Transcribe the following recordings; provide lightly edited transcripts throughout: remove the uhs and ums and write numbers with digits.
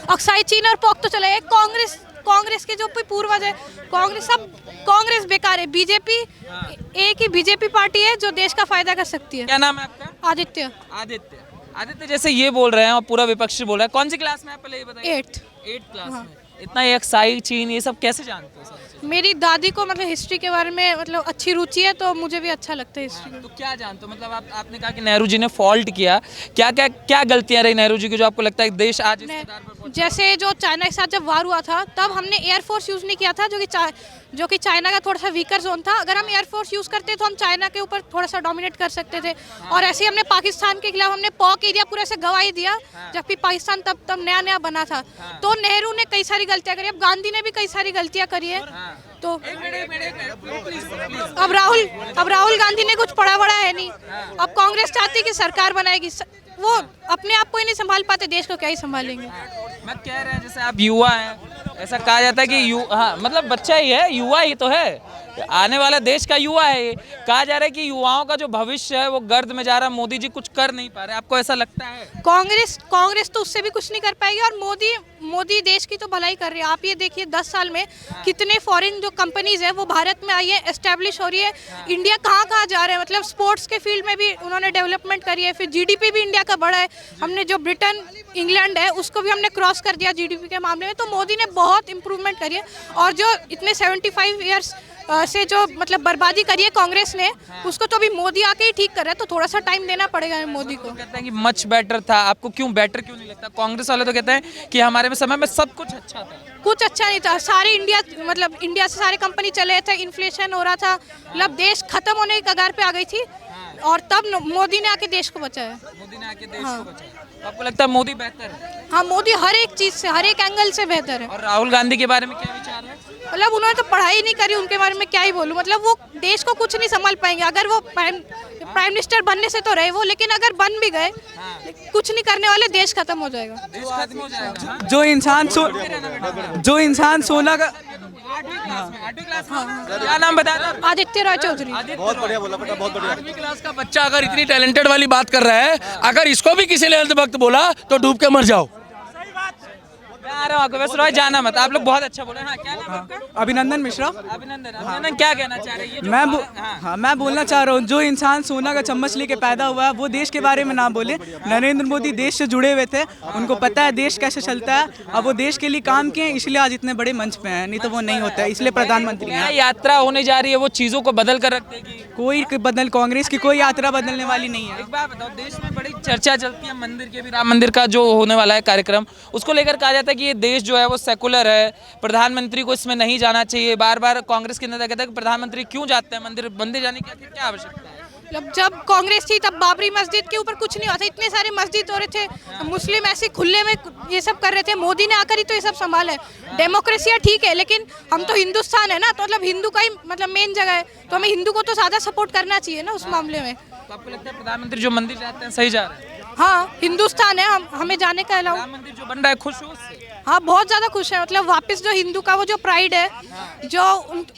Aksai चीन और पोक तो चला गया। कांग्रेस के जो भी पूर्वज है, कांग्रेस बेकार है। बीजेपी एक ही बीजेपी पार्टी है जो देश का फायदा कर सकती है। क्या नाम है आपका? आदित्य। आदित्य जैसे ये बोल रहे हैं और पूरा विपक्ष बोल रहा है, कौन सी क्लास में आप पहले ये बताइए? 8th क्लास में। इतना ये अक्साई चीन ये सब कैसे जानते हो सर? मेरी दादी को मतलब हिस्ट्री के बारे में मतलब अच्छी रुचि है, तो मुझे भी अच्छा लगता है हिस्ट्री तो क्या जानते हो, मतलब आपने कहा कि नेहरू जी ने फॉल्ट किया, क्या क्या क्या गलतियां रही नेहरू जी की जो आपको लगता है कि देश आज इस कगार पर पहुंचा? जैसे जो चाइना के साथ जब वार हुआ था तब हमने एयरफोर्स यूज़ नहीं किया था, जो कि चाइना का थोड़ा सा वीकर जोन था। अगर हम एयरफोर्स यूज़ करते तो हम चाइना के ऊपर थोड़ा सा डोमिनेट कर सकते थे। और ऐसे ही हमने पाकिस्तान के खिलाफ हमने पॉक एरिया पूरा से गवाही दिया, जबकि पाकिस्तान तब नया बना था। तो नेहरू ने कई सारी गलतियां करी, अब गांधी ने भी कई सारी गलतियां करी है। तो अब राहुल गांधी ने कुछ पढ़ा बड़ा है नहीं। अब कांग्रेस चाहती है कि सरकार बनाएगी, वो अपने आप को ही नहीं संभाल पाते, देश को क्या ही संभालेंगे। मैं कह रहा है जैसे आप युवा हैं, ऐसा कहा जाता है कि हाँ मतलब बच्चा ही है, युवा ही तो है, आने वाला देश का युवा है ये। कहा जा रहा है कि युवाओं का जो भविष्य है वो गर्द में जा रहा है, मोदी जी कुछ कर नहीं पा रहे, आपको ऐसा लगता है? कांग्रेस तो उससे भी कुछ नहीं कर पाएगी, और मोदी देश की तो भलाई कर रही है। आप ये देखिए 10 साल में कितने फॉरेन जो कंपनीज है वो भारत में आई है, एस्टेब्लिश हो रही है। इंडिया कहाँ जा रहा है, मतलब स्पोर्ट्स के फील्ड में भी उन्होंने डेवलपमेंट करी है। फिर जीडीपी भी इंडिया का बड़ा है, हमने जो ब्रिटेन इंग्लैंड है उसको भी हमने क्रॉस कर दिया जीडीपी के मामले में। तो मोदी ने बहुत इंप्रूवमेंट करी है, और जो इतने 75 ईयर्स से जो मतलब बर्बादी करी है कांग्रेस ने, उसको तो अभी मोदी आके ही ठीक कर रहा है। तो थोड़ा सा टाइम देना पड़ेगा मोदी को। कहते हैं कि मच बेटर था, आपको क्यों बेटर क्यों नहीं लगता? कांग्रेस वाले तो कहते हैं कि हमारे समय में सब कुछ अच्छा था। कुछ अच्छा नहीं था, सारे इंडिया से सारे कंपनी चले थे, इन्फ्लेशन हो रहा था, मतलब देश खत्म होने की कगार पे आ गई थी, और तब मोदी ने आके देश को बचाया। मोदी ने आके देश को बचाया। तो आपको लगता है मोदी बेहतर है? हाँ, मोदी हर एक चीज से, हर एक एंगल से बेहतर है। और राहुल गांधी के बारे में क्या विचार है? मतलब उन्होंने तो पढ़ाई नहीं करी, उनके बारे में क्या ही बोलूं। मतलब वो देश को कुछ नहीं संभाल पाएंगे। अगर वो प्राइम मिनिस्टर बनने से तो रहे वो, लेकिन अगर बन भी गए कुछ नहीं करने वाले, देश खत्म हो जाएगा। देश खत्म हो जाएगा। जो इंसान 16 का क्या नाम बता रहा? आदित्य रॉय चौधरी। बहुत बढ़िया बोला बेटा, बहुत बढ़िया। 8वीं क्लास का बच्चा अगर इतनी टैलेंटेड वाली बात कर रहा है, अगर इसको भी किसी ने अंधभक्त बोला तो डूब के मर जाओ। मैं आ रहा हूँ आपको, बस रॉय जाना मत, आप लोग बहुत अच्छा बोले। हाँ, क्या नाम है आपका? अभिनंदन मिश्रा। अभिनंदन क्या कहना चाह रहे हैं? मैं बोलना चाह रहा हूँ, जो इंसान सोना का चम्मच लेके पैदा हुआ है वो देश के बारे में ना बोले। नरेंद्र मोदी देश से जुड़े हुए थे, उनको पता है देश कैसे चलता है। अब वो देश के लिए काम किए, इसलिए आज इतने बड़े मंच पे हैं, नहीं तो वो नहीं होता है, इसलिए प्रधानमंत्री हैं। यात्रा होने जा रही है, वो चीजों को बदल कर रख देगी? कांग्रेस की कोई यात्रा बदलने वाली नहीं है। एक बात बताओ, देश में बड़ी चर्चा चलती है मंदिर के भी, राम मंदिर का जो होने वाला है कार्यक्रम, उसको लेकर कहा जाता है कि ये देश जो है वो सेकुलर है, प्रधानमंत्री को इसमें नहीं जाना चाहिए। बार बार कांग्रेस के नेता कहते हैं कि प्रधानमंत्री क्यों जाते हैं मंदिर जाने की क्या आवश्यकता है? जब कांग्रेस थी तब बाबरी मस्जिद के ऊपर कुछ नहीं हुआ था, इतने सारे मस्जिद हो रहे थे, मुस्लिम ऐसे खुले में ये सब कर रहे थे। मोदी ने आकर ही तो ये सब संभाला है। डेमोक्रेसी ठीक है, लेकिन हम तो हिंदुस्तान है ना, तो मतलब हिंदू का ही मतलब मेन जगह है, तो हमें हिंदू को तो ज्यादा सपोर्ट करना चाहिए ना उस मामले में। तो आपको लगता है प्रधानमंत्री जो मंदिर जाते हैं सही जा रहे हैं? हाँ, हिंदुस्तान है, हमें जाने का अलाउ। राम मंदिर जो बन रहा है, खुश हो उससे? हाँ, बहुत ज्यादा खुश है। मतलब वापस जो हिंदू का वो जो प्राइड है, जो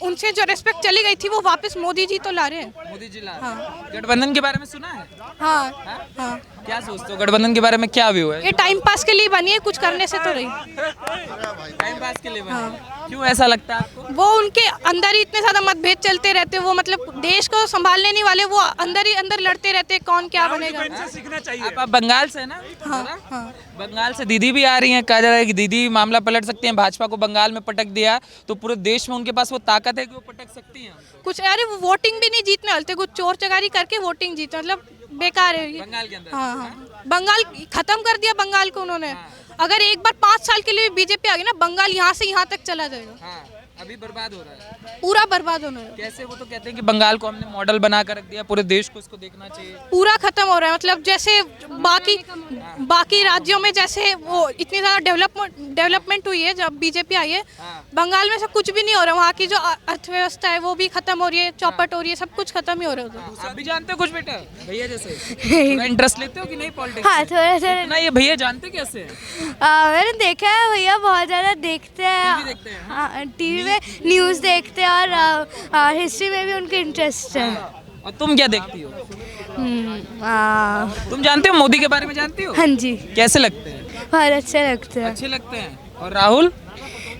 उनसे जो रिस्पेक्ट चली गई थी, वो वापस मोदी जी तो ला रहे हैं। मोदी जी ला रहे हैं। गठबंधन के बारे में सुना है? हाँ। क्या सोचते हो गठबंधन के बारे में, क्या व्यू है? ये टाइम पास के लिए बनी है, कुछ करने से तो नहीं। टाइम पास के लिए बनी है। क्यों ऐसा लगता है आपको? वो उनके अंदर ही इतने ज्यादा मतभेद चलते रहते, वो मतलब देश को संभालने नहीं वाले, वो अंदर ही अंदर लड़ते रहते, कौन क्या बनेगा। सीखना चाहिए। आप बंगाल से है ना? हाँ। बंगाल से दीदी भी आ रही हैं, कहा जा रहा है कि दीदी मामला पलट सकती हैं। भाजपा को बंगाल में पटक दिया तो पूरे देश में उनके पास वो ताकत है कि वो पटक सकती हैं। कुछ अरे वो वोटिंग भी नहीं जीतने वाले, कुछ चोर चकारी करके वोटिंग जीते, मतलब बेकार है ये। बंगाल के अंदर? हाँ। बंगाल खत्म कर दिया बंगाल को उन्होंने। अगर एक बार 5 साल के लिए बीजेपी आ गई ना, बंगाल यहाँ से यहाँ तक चला जाएगा। अभी बर्बाद हो रहा है, पूरा बर्बाद होना है। कैसे? वो तो कहते हैं कि बंगाल को हमने मॉडल बना कर रख दिया, पूरे देश को इसको देखना चाहिए। पूरा खत्म हो रहा है, मतलब जैसे बाकी राज्यों में जैसे वो इतनी ज्यादा डेवलपमेंट हुई है जब बीजेपी आई है, बंगाल में सब कुछ भी नहीं हो रहा। वहाँ की जो अर्थव्यवस्था है वो भी खत्म हो रही है, चौपट हो रही है, सब कुछ खत्म ही हो रहा है। आप भी जानते हो कुछ बेटा, भैया जैसे इंटरेस्ट लेते हो कि नहीं पॉलिटिक्स? हाँ, थोड़ा सा ना। ये भैया जानते कैसे हैं? मैंने देखा है, भैया बहुत ज़्यादा देखते हैं। देखते हैं? हाँ, टीवी में न्यूज़ देखते हैं, और हिस्ट्री में भी उनके इंटरेस्ट है। और तुम क्या देखती हो? हाँ तुम जानते हो मोदी के बारे में जानती हो? जी, कैसे लगते हैं? बहुत अच्छे लगते हैं। अच्छे लगते हैं। और राहुल?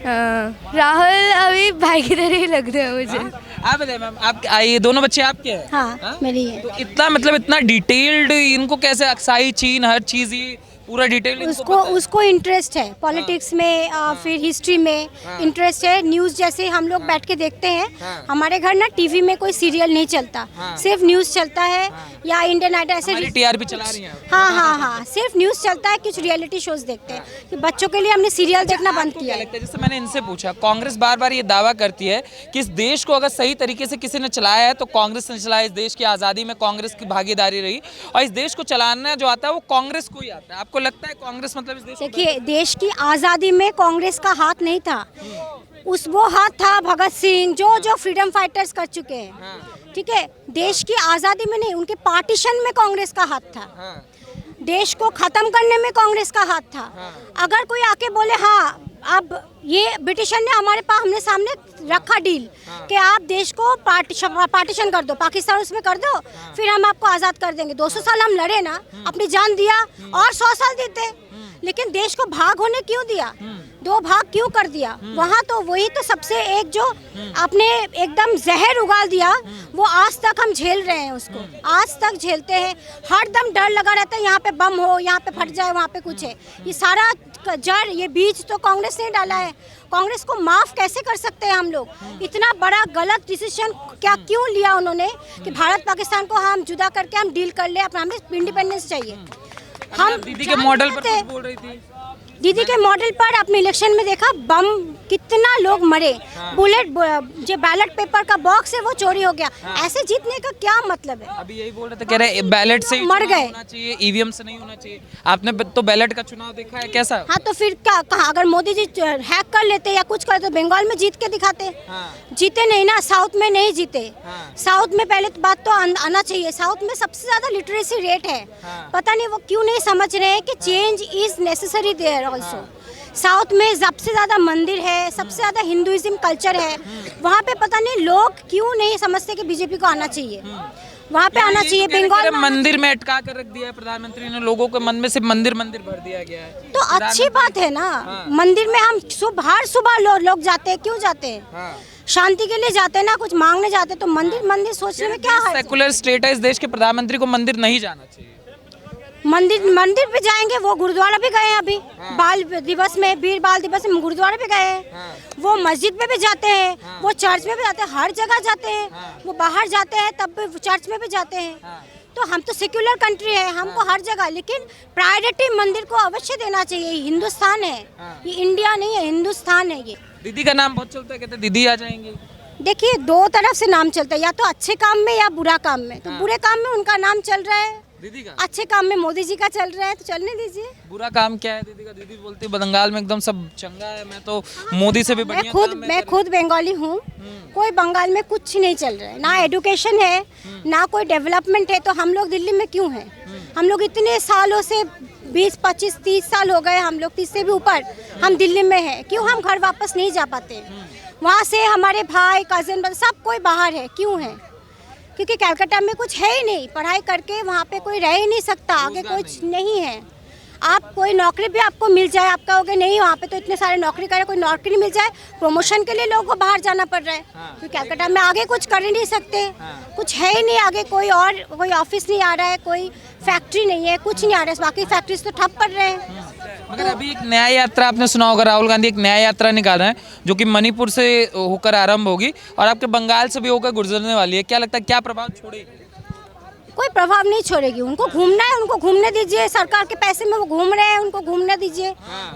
राहुल अभी भाई की तरह ही लगते हैं मुझे। आप बताइए मैम, आप ये दोनों बच्चे आपके हैं? हाँ, मेरी है। तो इतना मतलब इतना डिटेल्ड इनको कैसे अक्साई चीन हर चीज ये पूरा डिटेल उसको इंटरेस्ट है पॉलिटिक्स में, फिर हिस्ट्री में इंटरेस्ट है। न्यूज़ जैसे हम लोग बैठ के देखते हैं, हमारे घर ना टीवी में कोई सीरियल नहीं चलता, सिर्फ न्यूज़ चलता है या इंडियन आइडल ऐसे टीआरपी चला रही हैं। हाँ, सिर्फ न्यूज़ चलता है। कुछ रियलिटी शोज देखते हैं कि बच्चों के लिए हमने सीरियल देखना बंद किया है। जैसे मैंने इनसे पूछा, कांग्रेस बार बार ये दावा करती है कि इस देश को अगर सही तरीके से किसी ने चलाया है तो कांग्रेस ने चलाया, इस देश की आज़ादी में कांग्रेस की भागीदारी रही और इस देश को चलाना जो आता है वो कांग्रेस को ही आता है। आपको लगता है कांग्रेस मतलब इस देश? देखिए, देश की आज़ादी में कांग्रेस का हाथ नहीं था, वो हाथ था भगत सिंह जो फ्रीडम फाइटर्स कर चुके हैं। ठीक है, देश की आज़ादी में नहीं, उनके पार्टीशन में कांग्रेस का हाथ था। देश को खत्म करने में कांग्रेस का हाथ था। अगर कोई आके बोले हाँ अब ये ब्रिटिशर ने हमने सामने रखा डील कि आप देश को पार्टीशन कर दो, पाकिस्तान उसमें कर दो, फिर हम आपको आज़ाद कर देंगे। 200 साल हम लड़े ना, अपनी जान दिया और 100 साल देते, लेकिन देश को भाग होने क्यों दिया? 2 भाग क्यों कर दिया? वहाँ तो वही तो सबसे एक जो आपने एकदम जहर उगाल दिया, वो आज तक हम झेल रहे हैं, उसको आज तक झेलते हैं। हर दम डर लगा रहता है, यहाँ पे बम हो, यहाँ पे फट जाए, वहाँ पे कुछ है। ये सारा जड़, ये बीज तो कांग्रेस ने डाला है। कांग्रेस को माफ कैसे कर सकते हैं हम लोग? इतना बड़ा गलत डिसीजन क्यों लिया उन्होंने कि भारत पाकिस्तान को हम जुदा करके हम डील कर ले, अपना हमें इंडिपेंडेंस चाहिए। हम दीदी के मॉडल पर कुछ बोल रही थी। दीदी के मॉडल पर अपने इलेक्शन में देखा, बम कितना लोग मरे, बुलेट जो बैलेट पेपर का बॉक्स है वो चोरी हो गया। ऐसे जीतने का क्या मतलब है? अभी यही बोल रहे थे, कह रहे बैलेट से मर गए, होना चाहिए, ईवीएम से नहीं होना चाहिए। आपने तो बैलेट का चुनाव देखा है, कैसा? हाँ, तो फिर क्या कहा? अगर मोदी जी हैक कर लेते या कुछ करते तो बंगाल में जीत के दिखाते। जीते नहीं ना, साउथ में नहीं जीते। साउथ में पहले बात तो आना चाहिए। साउथ में सबसे ज्यादा लिटरेसी रेट है, पता नहीं वो क्यों नहीं समझ रहे हैं कि change is necessary there also. South में सबसे ज़्यादा मंदिर है, सबसे ज़्यादा हिंदुइज्म कल्चर है। वहाँ पे पता नहीं लोग क्यों नहीं समझते कि बीजेपी को आना चाहिए, वहाँ पे आना चाहिए। बंगाल मंदिर में अटका कर रख दिया है प्रधानमंत्री ने, लोगों के मन में सिर्फ मंदिर भर दिया गया है। तो अच्छी बात है ना। मंदिर में हम हर सुबह लोग जाते हैं, क्यों जाते हैं? शांति के लिए जाते हैं ना, कुछ मांगने जाते हैं। तो मंदिर सोचने में क्या है? सेकुलर स्टेट है इस देश के, प्रधानमंत्री को मंदिर नहीं जाना चाहिए। मंदिर पे जाएंगे, वो गुरुद्वारा भी गए हैं अभी बाल दिवस में, वीर बाल दिवस में गुरुद्वारा भी गए हैं। वो मस्जिद में भी जाते हैं, वो चर्च में भी जाते हैं, हर जगह जाते हैं। वो बाहर जाते हैं तब भी चर्च में भी जाते हैं। तो हम तो सेक्युलर कंट्री है, हमको हर जगह, लेकिन प्रायोरिटी मंदिर को अवश्य देना चाहिए। हिंदुस्तान है ये, इंडिया नहीं है, हिंदुस्तान है ये। दीदी का नाम बहुत चलता है, कहते दीदी आ जाएंगे। देखिए, 2 तरफ से नाम चलता है, या तो अच्छे काम में या बुरा काम में। तो बुरे काम में उनका नाम चल रहा है, दीदी का। अच्छे काम में मोदी जी का चल रहा है, तो चलने दीजिए। बुरा काम क्या है दीदी का? दीदी बोलती है बंगाल में एकदम सब चंगा है, मैं तो मोदी से भी बढ़िया मैं खुद बंगाली हूँ। कोई बंगाल में कुछ नहीं चल रहा है, ना एजुकेशन है, ना कोई डेवलपमेंट है। तो हम लोग दिल्ली में क्यों हैं? हम लोग इतने सालों से 20, 25, 30 साल हो गए, हम लोग 30 से भी ऊपर हम दिल्ली में हैं। क्यों हम घर वापस नहीं जा पाते? वहाँ से हमारे भाई, कजिन, सब कोई बाहर है, क्यों है? क्योंकि कलकत्ता में कुछ है ही नहीं। पढ़ाई करके वहाँ पे कोई रह ही नहीं सकता, आगे कुछ नहीं है। आप कोई नौकरी भी आपको मिल जाए, आप कहोगे नहीं वहाँ पे तो इतने सारे नौकरी करे, कोई नौकरी मिल जाए, प्रमोशन के लिए लोगों को बाहर जाना पड़ रहा है। क्योंकि कलकत्ता में आगे कुछ कर ही नहीं सकते, कुछ है ही नहीं आगे। कोई ऑफिस नहीं आ रहा है, कोई फैक्ट्री नहीं है, कुछ नहीं आ रहा है। बाकी फैक्ट्रीज तो ठप पड़ रहे हैं। मगर अभी एक न्याय यात्रा आपने सुना होगा, राहुल गांधी एक न्याय यात्रा निकाल रहे हैं जो कि मणिपुर से होकर आरंभ होगी और आपके बंगाल से भी होकर गुजरने वाली है। क्या लगता है क्या प्रभाव छोड़ेगी? कोई प्रभाव नहीं छोड़ेगी। उनको घूमना है, उनको घूमने दीजिए। सरकार के पैसे में वो घूम रहे हैं, उनको घूमने दीजिए।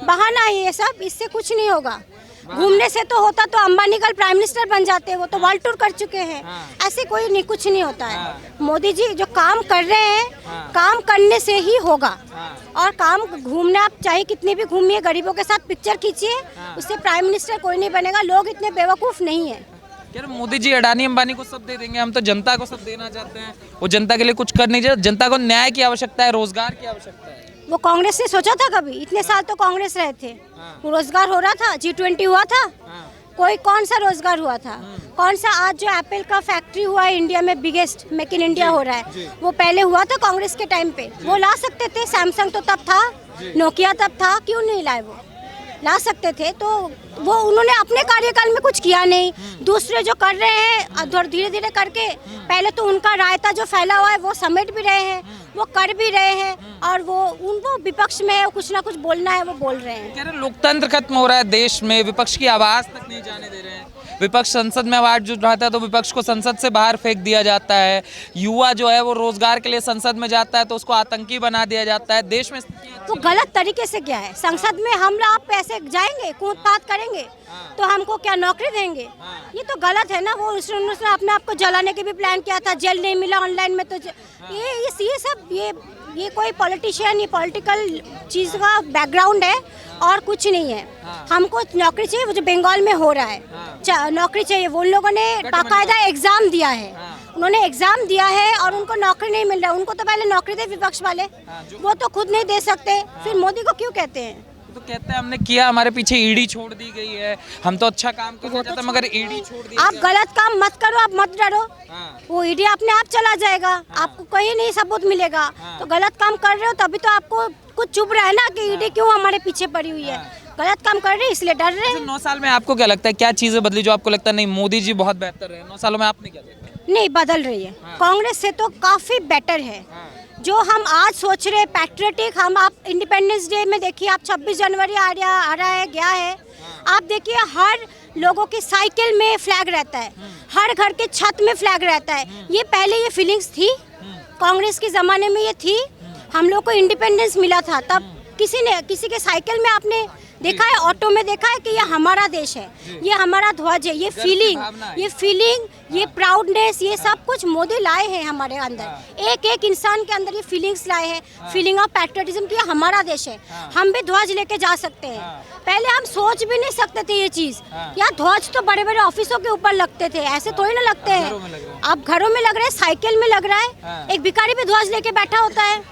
बहाना है ये सब, इससे कुछ नहीं होगा। घूमने से तो होता तो अंबानी कल प्राइम मिनिस्टर बन जाते, वो तो वर्ल्ड टूर कर चुके हैं। ऐसे कोई नहीं, कुछ नहीं होता है। मोदी जी जो काम कर रहे हैं, काम करने से ही होगा। और काम घूमना, आप चाहे कितने भी घूमिए, गरीबों के साथ पिक्चर खींचिए, उससे प्राइम मिनिस्टर कोई नहीं बनेगा। लोग इतने बेवकूफ़ नहीं है। यार मोदी जी अडानी अंबानी को सब दे देंगे, हम तो जनता को सब देना चाहते हैं। वो जनता के लिए कुछ कर नहीं चाहते। जनता को न्याय की आवश्यकता है, रोजगार की आवश्यकता है। वो कांग्रेस ने सोचा था कभी? इतने साल तो कांग्रेस रहे थे, रोजगार हो रहा था, G20 हुआ था, कोई कौन सा रोजगार हुआ था? कौन सा आज जो एप्पल का फैक्ट्री हुआ है इंडिया में, बिगेस्ट मेक इन इंडिया हो रहा है, वो पहले हुआ था कांग्रेस के टाइम पे। वो ला सकते थे, सैमसंग तो तब था, नोकिया तब था, क्यों नहीं लाए? वो ला सकते थे। तो वो उन्होंने अपने कार्यकाल में कुछ किया नहीं। दूसरे जो कर रहे हैं धीरे धीरे करके, पहले तो उनका रायता जो फैला हुआ है वो समेट भी रहे हैं, वो कर भी रहे हैं, और वो उनको विपक्ष में कुछ ना कुछ बोलना है वो बोल रहे हैं। कह रहे लोकतंत्र खत्म हो रहा है देश में, विपक्ष की आवाज तक नहीं जाने दे रहे हैं। विपक्ष संसद में आवाज उठाता है तो विपक्ष को संसद से बाहर फेंक दिया जाता है। युवा जो है वो रोजगार के लिए संसद में जाता है तो उसको आतंकी बना दिया जाता है। देश में तो गलत तरीके से क्या है? संसद में हम आप पैसे जाएंगे, कूदपात करेंगे, तो हमको क्या नौकरी देंगे? ये तो गलत है ना। वो उसने अपने आप को जलाने के भी प्लान किया था, जेल नहीं मिला ऑनलाइन में। तो ये सब ये कोई पॉलिटिशियन, ये पॉलिटिकल चीज़ का बैकग्राउंड है और कुछ नहीं है। हमको नौकरी चाहिए, वो जो बंगाल में हो रहा है, नौकरी चाहिए। वो लोगों ने बाकायदा एग्जाम दिया है, उन्होंने एग्जाम दिया है और उनको नौकरी नहीं मिल रहा। उनको तो पहले नौकरी दे विपक्ष वाले, वो तो खुद नहीं दे सकते, फिर मोदी को क्यों कहते हैं? तो कहते हैं हमने किया, हमारे पीछे ईडी छोड़ दी गई है, हम तो अच्छा काम कर रहे थे मगर ईडी छोड़ दी। आप गलत काम मत करो, आप मत डरो, वो ईडी अपने आप चला जाएगा, आपको कहीं नहीं सबूत मिलेगा। तो गलत काम कर रहे हो तभी तो आपको कुछ चुभ रहा है ना कि ईडी क्यों हमारे पीछे पड़ी हुई है। गलत काम कर रहे हैं इसलिए डर रहे हैं। 9 साल में आपको क्या लगता है, क्या चीजें बदली जो आपको लगता है नहीं मोदी जी बहुत बेहतर है? 9 सालों में आपने क्या देखा? नहीं बदल रही है, कांग्रेस से तो काफी बेटर है। जो हम आज सोच रहे हैं पैट्रियोटिक, हम आप इंडिपेंडेंस डे में देखिए, आप 26 जनवरी आ रहा है गया है, आप देखिए हर लोगों की साइकिल में फ्लैग रहता है, हर घर के छत में फ्लैग रहता है। ये पहले ये फीलिंग्स थी कांग्रेस के ज़माने में, ये थी। हम लोग को इंडिपेंडेंस मिला था तब किसी के साइकिल में आपने देखा है, ऑटो में देखा है कि ये हमारा देश है, ये हमारा ध्वज है। ये फीलिंग, ये प्राउडनेस, ये सब कुछ मोदी लाए हैं हमारे अंदर। एक एक इंसान के अंदर ये फीलिंग्स लाए हैं, फीलिंग ऑफ पैट्रियटिज्म की हमारा देश है, हम भी ध्वज लेके जा सकते हैं। पहले हम सोच भी नहीं सकते थे ये चीज़। यार ध्वज तो बड़े बड़े ऑफिसों के ऊपर लगते थे, ऐसे थोड़ी ना लगते हैं। अब घरों में लग रहा है, साइकिल में लग रहा है, एक भिखारी भी ध्वज लेके बैठा होता है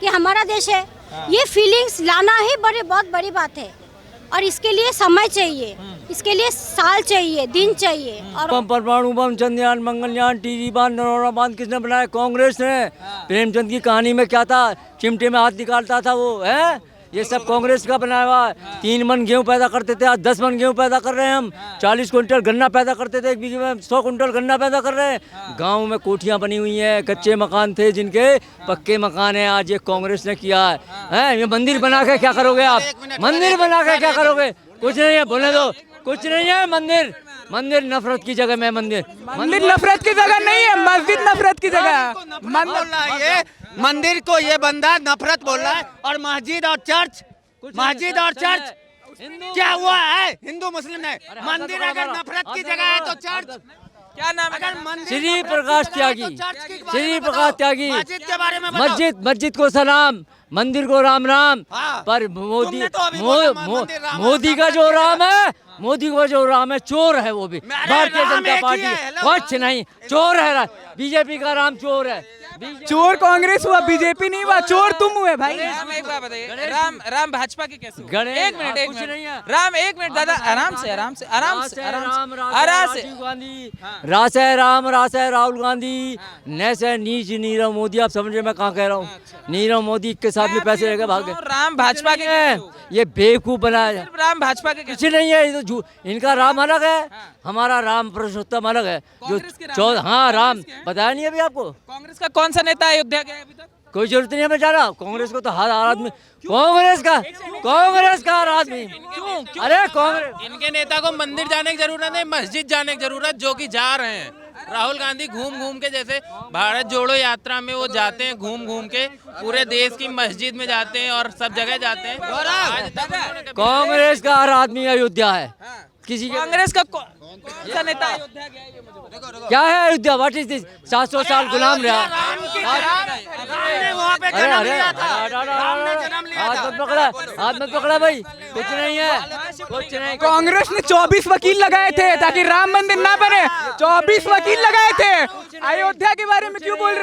कि हमारा देश है। ये फीलिंग्स लाना ही बहुत बड़ी बात है, और इसके लिए समय चाहिए, इसके लिए साल चाहिए, दिन चाहिए। और परमाणु बम, चंद्रयान, मंगलयान, टीवी बांध, नरोरा बांध किसने बनाया? कांग्रेस ने। प्रेमचंद की कहानी में क्या था? चिमटे में हाथ निकालता था वो, है ये सब कांग्रेस का बनाया हुआ है। 3 मन गेहूँ पैदा करते थे, आज 10 मन गेहूँ पैदा कर रहे हैं हम। 40 कुंटल गन्ना पैदा करते थे एक बीघे में, 100 कुंटल गन्ना पैदा कर रहे हैं। गाँव में कोठियाँ बनी हुई हैं, कच्चे मकान थे जिनके पक्के मकान हैं, आज ये कांग्रेस ने किया है। ये मंदिर बना के क्या करोगे आप? मंदिर बना के क्या करोगे? कुछ नहीं है, बोले दो, कुछ नहीं है। मंदिर नफरत की जगह में, मंदिर नफरत की जगह नहीं है, मस्जिद नफरत की जगह है। मंदिर को ये बंदा नफरत बोल रहा है, और मस्जिद और चर्च क्या हुआ है? हिंदू मुस्लिम है। मंदिर अगर नफरत की जगह है तो चर्च क्या नाम है? श्री प्रकाश त्यागी, श्री प्रकाश त्यागी। मस्जिद के बारे में मस्जिद को सलाम, मंदिर को राम राम। पर मोदी का जो राम है, मोदी का जो राम है चोर है, वो भी भारतीय जनता पार्टी कुछ नहीं, चोर है। बीजेपी का राम चोर है। चोर कांग्रेस हुआ, बीजेपी नहीं हुआ, चोर तुम हुए भाई। राम एक बात बताइए, राम भाजपा के कैसे हुए? एक मिनट नहीं है। राम एक मिनट दादा, आराम से रास है राम, रास है राहुल गांधी, नैस है नीच नीरव मोदी। आप समझे मैं कहाँ कह रहा हूँ? नीरव मोदी के साथ में पैसे लेकर भाग गए। राम भाजपा के ये बेवकूफ बनाया है। राम भाजपा के कुछ नहीं है, ये तो इनका राम अलग है, हमारा राम पुरुषोत्तम अलग है। जो हाँ राम बताया नहीं अभी आपको? कांग्रेस का कौन सा नेता अयोध्या गया अभी तक? कोई जरूरत नहीं है मैं जाना। कांग्रेस को तो हर आदमी, कांग्रेस का हर आदमी। अरे कांग्रेस, इनके नेता को मंदिर जाने की जरूरत नहीं, मस्जिद जाने की जरूरत, जो कि जा रहे हैं। राहुल गांधी घूम के, जैसे भारत जोड़ो यात्रा में वो जाते हैं, घूम के पूरे देश की मस्जिद में जाते हैं और सब जगह जाते हैं। कांग्रेस का हर आदमी अयोध्या है। किसी कांग्रेस का कौन सा नेता अयोध्या गया है ये मुझे बताओ। क्या है अयोध्या? What is this? 700 साल गुलाम रहा। हाथ मत पकड़ा भाई, कुछ नहीं है, कुछ नहीं। कांग्रेस ने 24 वकील लगाए थे ताकि राम मंदिर ना बने, 24 वकील लगाए थे। अयोध्या के बारे में क्यों बोल रहे हो?